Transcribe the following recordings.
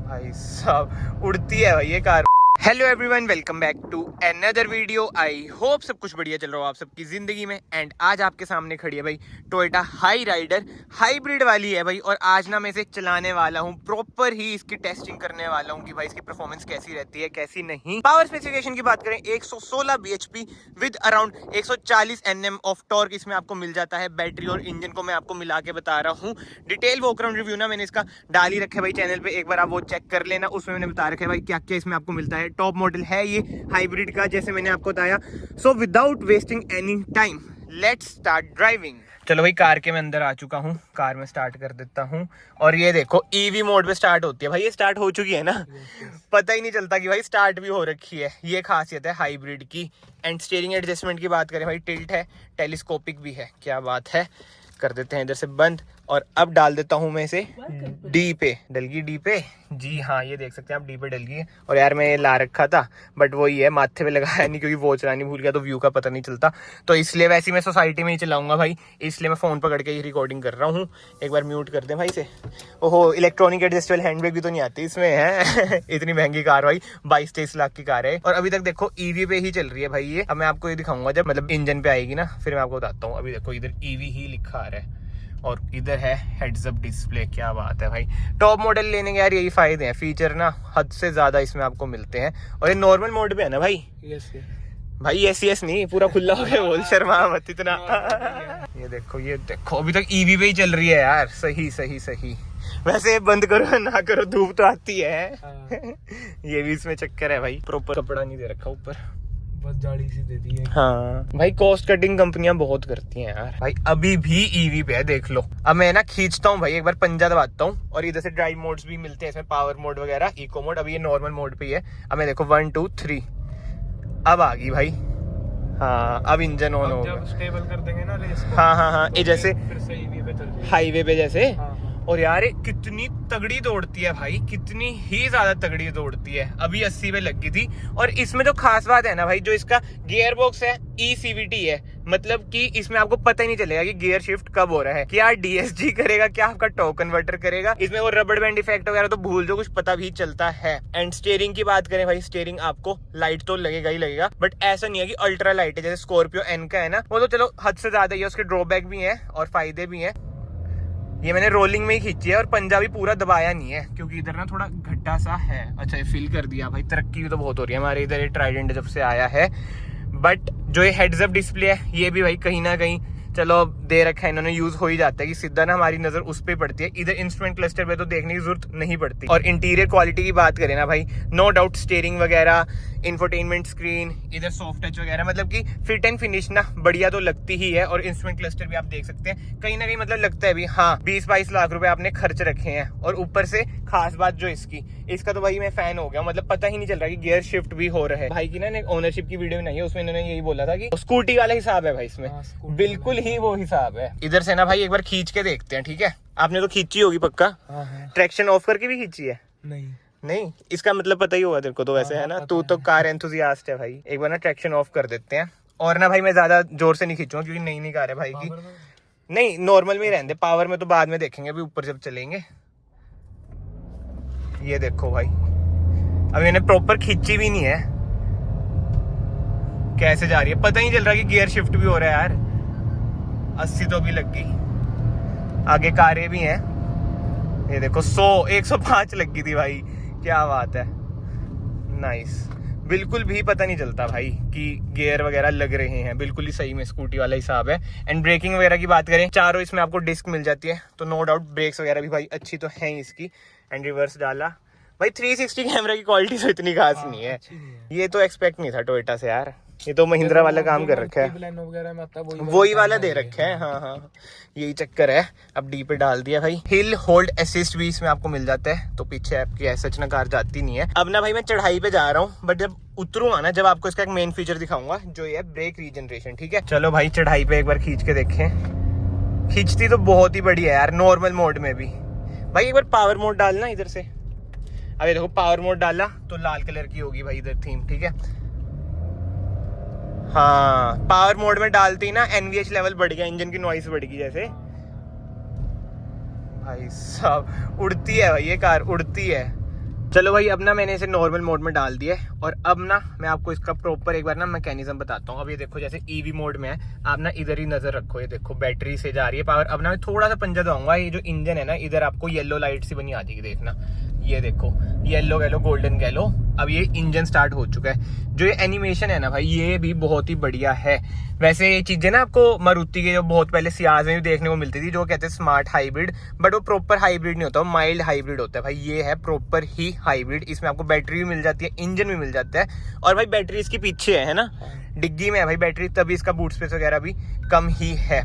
भाई साहब उड़ती है भाई ये car. Hello everyone, welcome back to another video. I hope सब कुछ बढ़िया चल रहा हो आप सबकी ज़िंदगी में। एंड आज आपके सामने खड़ी है भाई टोयोटा हाई राइडर, हाइब्रिड वाली है भाई। और आज ना मैं इसे चलाने वाला हूँ, प्रॉपर ही इसकी टेस्टिंग करने वाला हूँ कि भाई इसकी परफॉर्मेंस कैसी रहती है कैसी नहीं। पावर स्पेसिफिकेशन की बात करें 116 bhp with around 140 Nm of torque इसमें आपको मिल जाता है। बैटरी और इंजन को मैं आपको मिला के बता रहा हूँ। डिटेल वॉक अराउंड रिव्यू ना मैंने इसका डाल ही रखा है भाई चैनल पे, एक बार आप वो चेक कर लेना। उसमें मैंने बता रखा है भाई क्या क्या इसमें आपको मिलता है। टॉप मॉडल है ये हाइब्रिड का, जैसे मैंने आपको बताया। So without wasting any time let's start driving. चलो भाई कार के मैं अंदर आ चुका हूँ, कार में स्टार्ट कर देता हूँ। और ये देखो ईवी मोड पे स्टार्ट होती है भाई, ये स्टार्ट हो चुकी है ना। पता ही नहीं चलता कि भाई स्टार्ट भी हो रखी है, ये खासियत है हाइब्रिड की। एंड स्टीयरिंग एडजस्टमेंट की बात करें भाई, टिल्ट है, टेलीस्कोपिक भी है, क्या बात है। कर देते हैं इधर से बंद और अब डाल देता हूँ मैं इसे डी पे। डल गई डी पे, जी हाँ ये देख सकते हैं आप, डी पे डल गई है। और यार मैं ये ला रखा था बट वही है, माथे पे लगाया नहीं क्योंकि वो चलानी भूल गया तो व्यू का पता नहीं चलता। तो इसलिए वैसे मैं सोसाइटी में ही चलाऊंगा भाई, इसलिए मैं फ़ोन पकड़ के ही रिकॉर्डिंग कर रहा हूँ। एक बार म्यूट कर दें भाई से। ओहो, इलेक्ट्रॉनिक एडजस्टेबल हैंडब्रेक भी तो नहीं आती इसमें है। इतनी महंगी कार भाई, 22-23 लाख की कार है। और अभी तक देखो ईवी पे ही चल रही है भाई ये। अब मैं आपको ये दिखाऊंगा जब मतलब इंजन पे आएगी ना, फिर मैं आपको बताता हूँ। अभी देखो इधर ईवी ही लिखा आ रहा है और इधर है हेड्स अप डिस्प्ले, क्या बात है भाई। टॉप मॉडल लेने के यार यही फायदे हैं, फीचर ना हद से ज्यादा इसमें आपको मिलते हैं। और ये नॉर्मल मोड पे है ना भाई। यस भाई यस नहीं, पूरा खुला हो गया, बोल शर्मा मत इतना। ये देखो अभी तक ईवी पे ही चल रही है यार। सही। वैसे बंद करो ना करो धूप तो आती है। ये भी इसमें चक्कर है भाई, प्रॉपर कपड़ा नहीं दे रखा ऊपर, बस जाली सी दे दी है। हाँ भाई, कॉस्ट कटिंग कंपनियां बहुत करती हैं यार भाई। अभी भी ईवी पे है देख लो। अब मैं ना खींचता हूँ भाई, एक बार पंजा दबाता हूँ और इधर से ड्राइव मोड्स भी मिलते हैं इसमें, पावर मोड वगैरह, इको मोड। अभी ये नॉर्मल मोड पे ही है। अब मैं देखो 1 2 3 अब आ गई भाई। हाँ अब इंजन ऑन हो गया। जब स्टेबल कर देंगे ना रेस को, हाँ तो ये जैसे फिर से ईवी पे चल जाएगी। हाईवे पे जैसे। हाँ। और यार ये कितनी तगड़ी दौड़ती है भाई, कितनी ही ज्यादा तगड़ी दौड़ती है। अभी 80 पे लग गई थी। और इसमें जो खास बात है ना भाई, जो इसका गियर बॉक्स है ECVT है, मतलब कि इसमें आपको पता ही नहीं चलेगा कि गियर शिफ्ट कब हो रहा है, क्या DSG करेगा, क्या आपका टॉर्क कन्वर्टर करेगा। इसमें वो रबड़ बैंड इफेक्ट वगैरह तो भूल जो, कुछ पता भी चलता है। एंड स्टीयरिंग की बात करें भाई, स्टीयरिंग आपको लाइट तो लगेगा ही लगेगा, बट ऐसा नहीं है कि अल्ट्रा लाइट है जैसे स्कॉर्पियो N का है ना, वो तो चलो हद से ज्यादा ही है। उसके ड्रॉबैक भी है और फायदे भी है। ये मैंने रोलिंग में ही खींची है और पंजा भी पूरा दबाया नहीं है क्योंकि इधर ना थोड़ा गड्ढा सा है। अच्छा ये फिल कर दिया भाई, तरक्की भी तो बहुत हो रही है हमारे इधर, ये ट्राइडेंट जब से आया है। बट जो ये हेड्स अप डिस्प्ले है ये भी भाई कहीं ना कहीं चलो दे रखा है इन्होंने, यूज हो ही जाता है कि सीधा ना हमारी नजर उस पे पड़ती है। इधर इंस्ट्रूमेंट क्लस्टर पे तो देखने की जरूरत नहीं पड़ती। और इंटीरियर क्वालिटी की बात करें ना भाई, नो डाउट स्टीयरिंग वगैरह, इंफोटेनमेंट स्क्रीन, इधर सॉफ्ट टच वगैरह, मतलब कि फिट एंड फिनिश ना बढ़िया तो लगती ही है। और इंस्ट्रूमेंट क्लस्टर भी आप देख सकते हैं कहीं ना कहीं, मतलब लगता है भी हाँ 20-22 लाख रुपए आपने खर्च रखे हैं। और ऊपर से खास बात जो इसका तो भाई मैं फैन हो गया, मतलब पता ही नहीं चल रहा कि गियर शिफ्ट भी हो रहा है। भाई की ना ओनरशिप की वीडियो नहीं है, उसमें इन्होंने यही बोला था कि स्कूटी वाला हिसाब है भाई इसमें। बिल्कुल ही वो हिसाब है। इधर से ना भाई एक बार खींच के देखते हैं, ठीक है। आपने तो खींची होगी पक्का। ट्रैक्शन ऑफ करके भी खींची है? नहीं, इसका मतलब पता ही होगा तेरे को तो वैसे, है ना। तू तो कार एंथुसियास्ट है भाई। एक बार ना ट्रैक्शन ऑफ कर देते हैं। और ना भाई मैं ज्यादा जोर से नहीं खींचूंगा क्योंकि नई कार है भाई की। नहीं नॉर्मल में ही रहने दे, पावर में तो बाद में देखेंगे, अभी ऊपर जब चलेंगे। ये देखो भाई, अभी मैंने प्रॉपर खींची भी नहीं है, कैसे जा रही है पता ही नहीं चल रहा कि गियर शिफ्ट भी हो रहा है यार। 80 तो भी लग गई, आगे कारें भी हैं। ये देखो 105 लग गई थी भाई, क्या बात है। नाइस, बिल्कुल भी पता नहीं चलता भाई कि गियर वगैरह लग रहे हैं, बिल्कुल ही सही में स्कूटी वाला हिसाब है। एंड ब्रेकिंग वगैरह की बात करें, चारों इसमें आपको डिस्क मिल जाती है, तो नो डाउट ब्रेक्स वगैरह भी भाई अच्छी तो है इसकी। एंड रिवर्स डाला भाई, 360 कैमरा की क्वालिटी तो इतनी खास नहीं है। ये तो एक्सपेक्ट नहीं था टोयोटा से यार, ये तो महिंद्रा वाला काम कर रखा है, वही वाला दे रखा है। हाँ यही चक्कर है। अब डी पे डाल दिया भाई। हिल होल्ड असिस्ट भी इसमें आपको मिल जाता है, तो पीछे आपकी ऐसा ना कार जाती नहीं है। अब ना भाई मैं चढ़ाई पे जा रहा हूँ, बट जब उतरूंगा ना, जब आपको इसका एक मेन फीचर दिखाऊंगा जो ये ब्रेक रीजनरेशन, ठीक है। चलो भाई चढ़ाई पे एक बार खींच के देखें। खींचती तो बहुत ही बढ़िया है यार, नॉर्मल मोड में भी। भाई एक बार पावर मोड डालना इधर से। अभी देखो पावर मोड डाला तो लाल कलर की होगी भाई इधर थीम, ठीक है। हाँ पावर मोड में डालती ना NVH लेवल बढ़ गया, इंजन की नॉइस बढ़ गई जैसे। भाई साहब उड़ती है भाई ये कार, उड़ती है। चलो भाई, अब ना मैंने इसे नॉर्मल मोड में डाल दिया है और अब ना मैं आपको इसका प्रॉपर एक बार ना मैकेनिज्म बताता हूँ। अब ये देखो, जैसे ईवी मोड में है, आप ना इधर ही नजर रखो, ये देखो बैटरी से जा रही है पावर। अब ना मैं थोड़ा सा पंजा दूंगा, ये जो इंजन है ना, इधर आपको येलो लाइट सी बनी आ जाएगी, देखना ये देखो, येलो कह लो गोल्डन कह लो। अब ये इंजन स्टार्ट हो चुका है। जो ये एनिमेशन है ना भाई, ये भी बहुत ही बढ़िया है। वैसे ये चीजें ना आपको मारुति के जो बहुत पहले सियाज में भी देखने को मिलती थी, जो कहते हैं स्मार्ट हाइब्रिड, बट वो प्रॉपर हाइब्रिड नहीं होता, वो माइल्ड हाइब्रिड होता है भाई। ये है प्रॉपर ही हाइब्रिड। इसमें आपको बैटरी भी मिल जाती है, इंजन भी मिल जाता है, और भाई बैटरी इसकी पीछे है ना, डिग्गी में है भाई बैटरी, तभी इसका बूट स्पेस वगैरह भी कम ही है।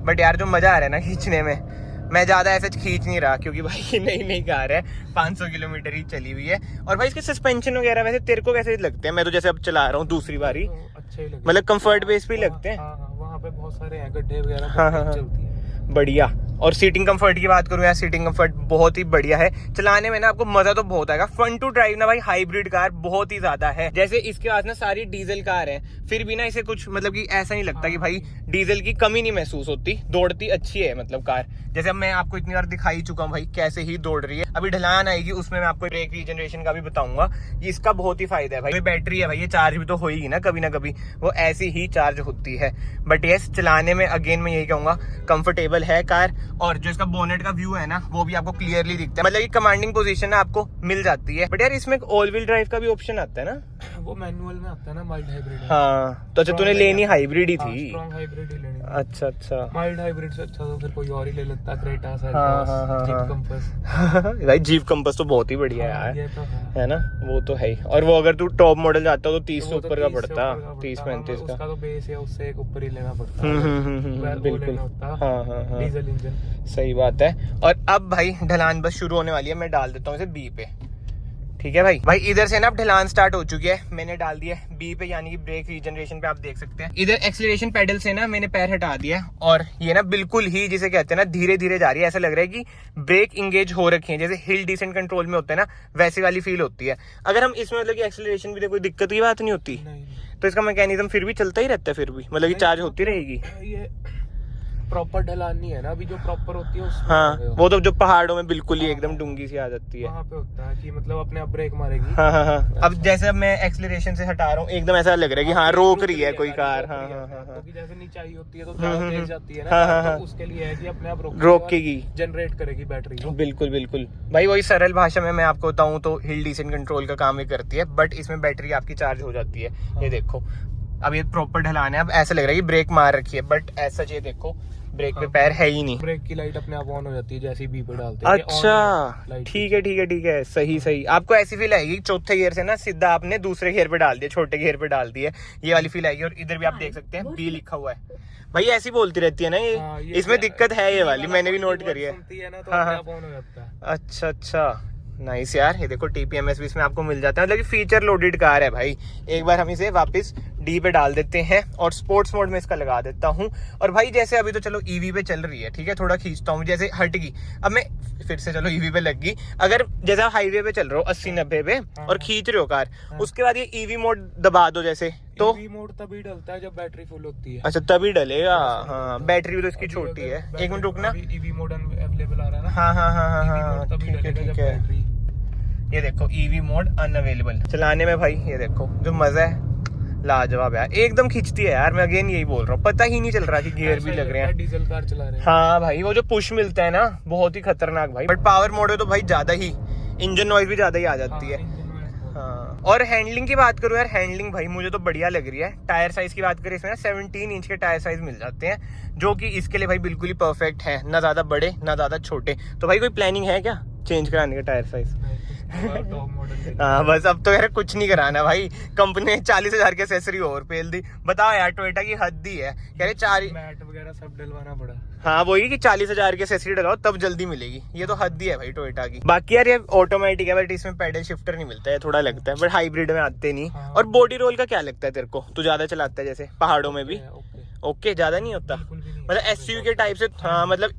बट यार जो मजा आ रहा है ना खींचने में, मैं ज्यादा ऐसे खींच नहीं रहा क्योंकि भाई नई कार है, 500 किलोमीटर ही चली हुई है। और भाई इसके सस्पेंशन वगैरह वैसे तेरे को कैसे लगते हैं? मैं तो जैसे अब चला रहा हूँ दूसरी बारी, अच्छे लगे, मतलब कंफर्ट बेस पे लगते हैं। वहाँ पे बहुत सारे हैं गड्ढे वगैरह, हाँ, चलती है बढ़िया। और सीटिंग कंफर्ट की बात करूँ यार, सीटिंग कंफर्ट बहुत ही बढ़िया है। चलाने में ना आपको मजा तो बहुत आएगा। फन टू ड्राइव ना भाई हाइब्रिड कार बहुत ही ज्यादा है। जैसे इसके पास ना सारी डीजल कार है, फिर भी ना इसे कुछ मतलब कि ऐसा नहीं लगता कि भाई डीजल की कमी नहीं महसूस होती, दौड़ती अच्छी है मतलब कार। जैसे अब मैं आपको इतनी बार दिखाई चुका हूँ भाई कैसे ही दौड़ रही है। अभी ढलान आएगी, उसमें मैं आपको ब्रेक रीजनरेशन का भी बताऊंगा। इसका बहुत ही फायदा है भाई। बैटरी है भाई, ये चार्ज भी तो होगी ना कभी ना कभी, वो ऐसी ही चार्ज होती है। बट यस, चलाने में अगेन मैं यही कहूंगा कंफर्टेबल है कार। और जो इसका बोनेट का व्यू है ना, वो भी आपको क्लियरली दिखता है, मतलब कि कमांडिंग पोजीशन ना आपको मिल जाती है। बट यार इसमें ऑल व्हील ड्राइव का भी ऑप्शन आता है ना, वो मैनुअल में आता है ना, माइल्ड हाइब्रिड। हाँ, तो अच्छा तूने लेनी हाइब्रिड ही थी। स्ट्रॉन्ग हाइब्रिड ही लेनी। अच्छा अच्छा, माइल्ड हाइब्रिड से अच्छा तो फिर कोई और ही ले लेता, क्रेटा, हाँ, जीप कंपास। भाई जीप कंपास तो बहुत ही बढ़िया है यार, ये तो है ना, वो तो है ही। और वो अगर तू टॉप मॉडल जाता हो तो 30 से वो तो ऊपर का 30 से पड़ता, ऊपर का 30-35 का। उसका तो बेस है, उससे एक ऊपर ही लेना पड़ता है। बिल्कुल, हाँ, डीजल इंजन, सही बात है। और अब भाई ढलान बस शुरू होने वाली है, मैं डाल देता हूँ इसे बी पे। ठीक है भाई, इधर से ना अब ढलान स्टार्ट हो चुकी है, मैंने डाल दिया है बी पे, यानी कि ब्रेक रीजनरेशन पे। आप देख सकते हैं इधर एक्सीलरेशन पेडल से ना मैंने पैर हटा दिया है, और ये ना बिल्कुल ही जिसे कहते हैं ना धीरे धीरे जा रही है। ऐसा लग रहा है कि ब्रेक इंगेज हो रखी है, जैसे हिल डिसेंट कंट्रोल में होता है ना, वैसी वाली फील होती है। अगर हम इसमें मतलब कि एक्सीलरेशन भी देखो, कोई दिक्कत की बात नहीं होती, तो इसका मैकेनिज्म फिर भी चलता ही रहता है, फिर भी मतलब कि चार्ज होती रहेगी। ये प्रॉपर ढलान नहीं है ना अभी, जो प्रॉपर होती है उसमें। हाँ, वो तो जो पहाड़ों में बिल्कुल ही एकदम डूंगी सी आ जाती है, वहाँ पे होता है कि मतलब अपने आप ब्रेक मारेगी। हाँ। अब जैसे अब मैं एक्सीलरेशन से हटा रहा हूँ, एकदम ऐसा लग रहा है कि हाँ रोक रही है कोई कार। हाँ, क्योंकि जैसे नीचे आई होती है तो ज्यादा तेज जाती है ना, तो उसके लिए है कि अपने आप रोकेगी, जनरेट करेगी बैटरी को। बिल्कुल भाई, वही सरल भाषा में मैं आपको बताऊँ तो हिल डिसेंट कंट्रोल का काम ही करती है, बट इसमें बैटरी आपकी चार्ज हो जाती है। ये देखो, अब ये प्रॉपर ढलान है, अब ऐसा लग रहा है कि ब्रेक मार रखी है, बट ऐसा ये देखो ब्रेक पे पैर है ही नहीं। ब्रेक की लाइट अपने आप ऑन हो जाती है जैसे ही बी पे डालते हैं। अच्छा, ठीक है, सही। आपको ऐसी फील आएगी चौथे गियर से ना सीधा आपने दूसरे गियर पे डाल दिया, छोटे गियर पे डाल दिया, ये वाली फील आएगी। और इधर भी आप देख सकते हैं बी लिखा हुआ है भाई, ऐसी बोलती रहती है ना ये इसमें दिक्कत है ये वाली, मैंने भी नोट करी है। अच्छा, नाइस यार। ये देखो TPMS भी इसमें आपको मिल जाता है, मतलब कि फीचर लोडेड कार है भाई। एक बार हम इसे वापस डी पे डाल देते हैं और स्पोर्ट्स मोड में इसका लगा देता हूँ। और भाई जैसे अभी तो चलो ईवी पे चल रही है, ठीक है, थोड़ा खींचता हूँ, जैसे हट गई, अब मैं फिर से चलो ईवी पे लग गई। अगर जैसे हाईवे पे चल रहे हो 80-90 पे और खींच रहे हो कार, उसके बाद ये ईवी मोड दबा दो जैसे, तो ईवी मोड तभी डलता है जब बैटरी फुल होती है। अच्छा, तभी डलेगा। हाँ, बैटरी भी तो इसकी छोटी है। एक मिनट रुकना, ईवी मोड अवेलेबल आ रहा है ना। हाँ, ठीक है। ये देखो ईवी मोड अनअवेलेबल। चलाने में भाई ये देखो जो मजा है, लाजवाब यार, एकदम खिंचती है यार। मैं अगेन यही बोल रहा हूँ, पता ही नहीं चल रहा कि गियर भी लग रहे हैं, डीजल कार चला रहे हैं। हाँ भाई, वो जो पुश मिलता है ना, बहुत ही खतरनाक भाई। बट पावर मोड है तो भाई ज्यादा ही इंजन नॉइज भी ज्यादा ही आ जाती है। हाँ, और हैंडलिंग की बात करूँ यार, हैंडलिंग भाई मुझे तो बढ़िया लग रही है। टायर साइज की बात करें, इसमें ना 17 इंच के टायर साइज मिल जाते हैं, जो कि इसके लिए भाई बिल्कुल ही परफेक्ट है, ना ज्यादा बड़े ना ज्यादा छोटे। तो भाई कोई प्लानिंग है क्या चेंज कराने का टायर साइज? हाँ, बस अब तो यार कुछ नहीं कराना भाई, कंपनी ने 40,000 की एक्सेसरी और पेल दी। बताओ यार, टोयोटा की हद ही है, कह रहे 4 मैट वगैरह सब डलवाना पड़ा। हाँ, वही कि 40,000 की एक्सेसरी डलाओ तब जल्दी मिलेगी, ये तो हद ही है भाई टोयोटा की। बाकी यार ये ऑटोमेटिक है, बट इसमें पेडल शिफ्टर नहीं मिलता है, थोड़ा लगता है, बट हाइब्रिड में आते नहीं। और बॉडी रोल का क्या लगता है तेरे को? तू ज्यादा चलाता है जैसे पहाड़ों में भी? ओके, ज्यादा नहीं होता, मतलब SUV के टाइप से। हाँ, मतलब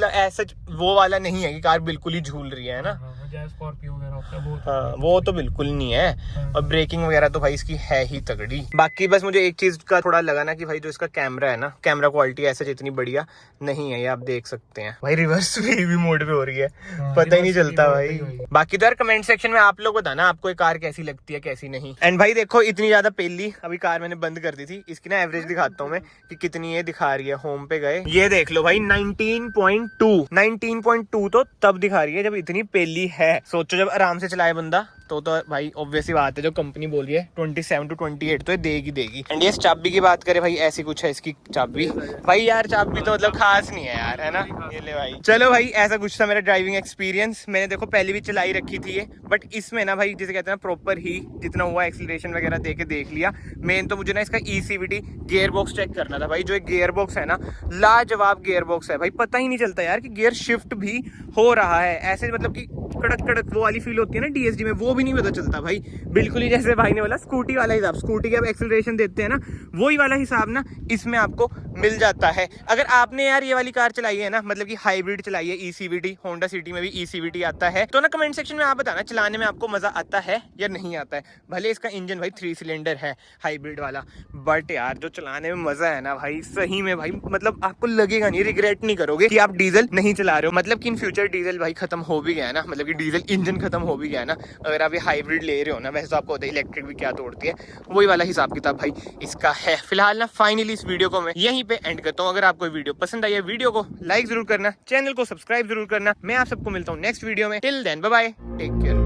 ऐसा वो वाला नहीं है कि कार बिल्कुल ही झूल रही है ना। जैसे स्कॉर्पियो वगैरह होता है वो हाँ वो तो बिल्कुल नहीं है। और ब्रेकिंग वगैरह तो भाई इसकी है ही तगड़ी। बाकी बस मुझे एक चीज का थोड़ा लगा ना कि भाई जो इसका कैमरा है ना, कैमरा क्वालिटी ऐसे जितनी बढ़िया नहीं है, ये आप देख सकते हैं भाई। रिवर्स भी मोड पे हो रही है, पता ही नहीं चलता भाई। बाकी तो यार कमेंट सेक्शन में आप लोग बताना आपको ये कार कैसी लगती है कैसी नहीं। एंड भाई देखो इतनी ज्यादा पेली, अभी कार मैंने बंद कर दी थी, इसकी ना एवरेज दिखाता हूँ मैं कि कितनी ये दिखा रही है। होम पे गए, ये देख लो भाई 19.2 तो तब दिखा रही है जब इतनी पेली है। सोचो जब आराम से चलाए बंदा तो भाई ऑब्वियस ही बात है, जो कंपनी बोल रही है 27 to 28 तो ये देगी। एंड ये चाबी की बात करें भाई, ऐसी कुछ है इसकी चाबी। भाई यार चाबी तो मतलब खास नहीं है यार, है ना। ये ले भाई, चलो भाई ऐसा कुछ था मेरा ड्राइविंग एक्सपीरियंस। मैंने देखो पहले भी चलाई रखी थी ये, बट इसमें ना भाई जिसे कहते हैं प्रॉपर ही जितना हुआ एक्सीलरेशन वगैरह देख लिया। मेन तो मुझे ना इसका ECVT गियर बॉक्स चेक करना था भाई। जो एक गियर बॉक्स है ना, लाजवाब गियर बॉक्स है भाई। पता ही नहीं चलता यार कि गियर शिफ्ट भी हो रहा है ऐसे, मतलब कि कड़क वो वाली फील होती है ना DSG में, वो भी नहीं पता चलता भाई। बिल्कुल ही जैसे भाई ने बोला स्कूटी वाला हिसाब, स्कूटी के आप एक्सीलरेशन देते हैं ना, वही वाला हिसाब ना इसमें आपको मिल जाता है। अगर आपने यार ये वाली कार चलाई है ना, मतलब कि हाइब्रिड चलाई है ECVT, होंडा सिटी में भी ECVT आता है, तो ना कमेंट सेक्शन में आप बताना चलाने में आपको मजा आता है या नहीं आता है। भले इसका इंजन भाई 3 सिलेंडर है हाइब्रिड वाला, बट यार जो चलाने में मजा है ना भाई, सही में भाई, मतलब आपको लगेगा नहीं, रिग्रेट नहीं करोगे कि आप डीजल नहीं चला रहे हो। मतलब कि इन फ्यूचर डीजल भाई खत्म हो भी गया है ना, मतलब कि डीजल इंजन खत्म हो भी गया है ना। अगर आप ये हाइब्रिड ले रहे हो ना, वैसे तो आपको इलेक्ट्रिक भी क्या तोड़ती है, वही वाला हिसाब किताब भाई इसका है। फिलहाल ना फाइनली इस वीडियो को मैं यहीं पे एंड करता हूँ। अगर आपको वीडियो पसंद आई है, वीडियो को लाइक जरूर करना, चैनल को सब्सक्राइब जरूर करना। मैं आप सबको मिलता हूँ नेक्स्ट वीडियो में। Till then bye bye, take care.